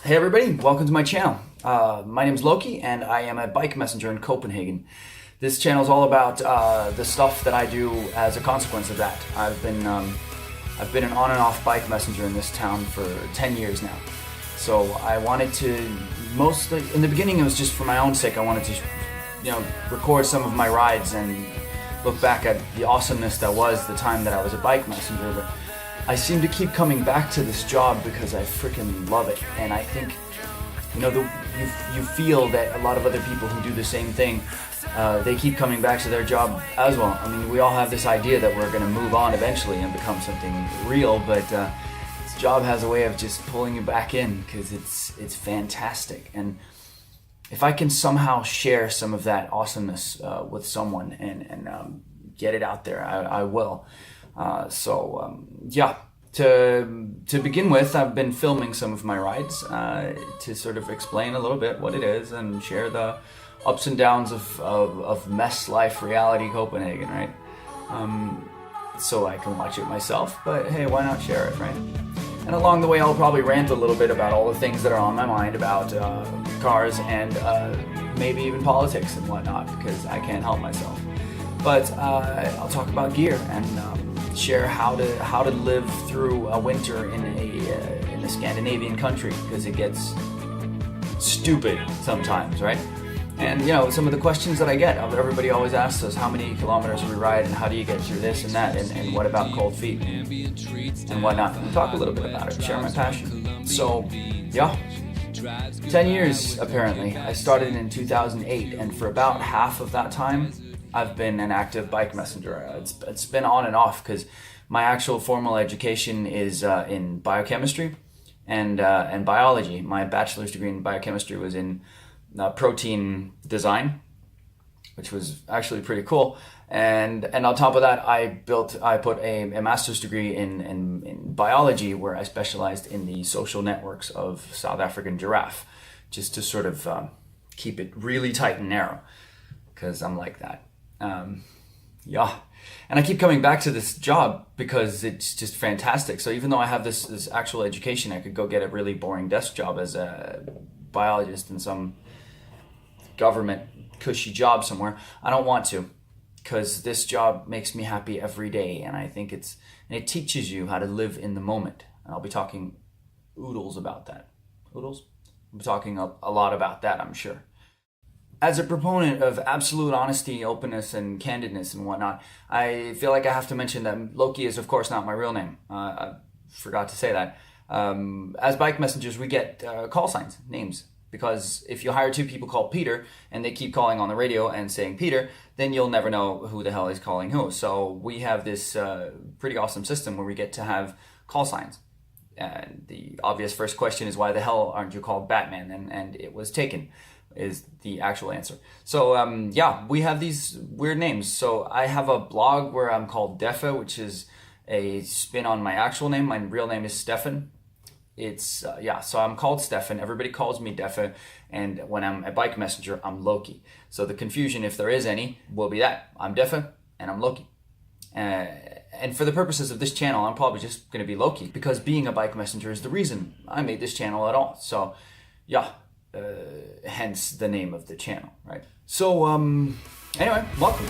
Hey everybody, welcome to my channel. My name's Loki and I am a bike messenger in Copenhagen. This channel is all about the stuff that I do as a consequence of that. I've been an on and off bike messenger in this town for 10 years now. So I wanted to, mostly, in the beginning it was just for my own sake. I wanted to, record some of my rides and look back at the awesomeness that was the time that I was a bike messenger. But I seem to keep coming back to this job because I freaking love it, and I think, you feel that a lot of other people who do the same thing, they keep coming back to their job as well. I mean, we all have this idea that we're going to move on eventually and become something real, but this job has a way of just pulling you back in because it's fantastic. And if I can somehow share some of that awesomeness with someone and get it out there, I will. To begin with, I've been filming some of my rides to sort of explain a little bit what it is and share the ups and downs of mess life reality Copenhagen, right? So I can watch it myself, but hey, why not share it, right? And along the way, I'll probably rant a little bit about all the things that are on my mind about cars and maybe even politics and whatnot, because I can't help myself. But I'll talk about gear and share how to live through a winter in a Scandinavian country, because it gets stupid sometimes, right? And some of the questions that I get, everybody always asks us how many kilometers we ride and how do you get through this and that, and what about cold feet and whatnot. I'll talk a little bit about it, share my passion. So yeah, 10 years apparently. I started in 2008, and for about half of that time I've been an active bike messenger. It's been on and off because my actual formal education is in biochemistry and biology. My bachelor's degree in biochemistry was in protein design, which was actually pretty cool. And on top of that, I put a master's degree in biology, where I specialized in the social networks of South African giraffe, just to sort of keep it really tight and narrow, because I'm like that. And I keep coming back to this job because it's just fantastic. So even though I have this actual education, I could go get a really boring desk job as a biologist in some government cushy job somewhere. I don't want to, because this job makes me happy every day, and I think it teaches you how to live in the moment. And I'll be talking oodles about that. Oodles? I'll be talking a lot about that, I'm sure. As a proponent of absolute honesty, openness, and candidness and whatnot, I feel like I have to mention that Loki is, of course, not my real name. I forgot to say that. As bike messengers, we get call signs, names. Because if you hire two people called Peter and they keep calling on the radio and saying Peter, then you'll never know who the hell is calling who. So we have this pretty awesome system where we get to have call signs. And the obvious first question is, why the hell aren't you called Batman? And it was taken, is the actual answer. So we have these weird names. So I have a blog where I'm called Deffe, which is a spin on my actual name. My real name is Stefan. So I'm called Stefan. Everybody calls me Deffe, and when I'm a bike messenger, I'm Loki. So the confusion, if there is any, will be that I'm Deffe and I'm Loki. And for the purposes of this channel, I'm probably just going to be Loki, because being a bike messenger is the reason I made this channel at all. So hence the name of the channel, right? So anyway, welcome.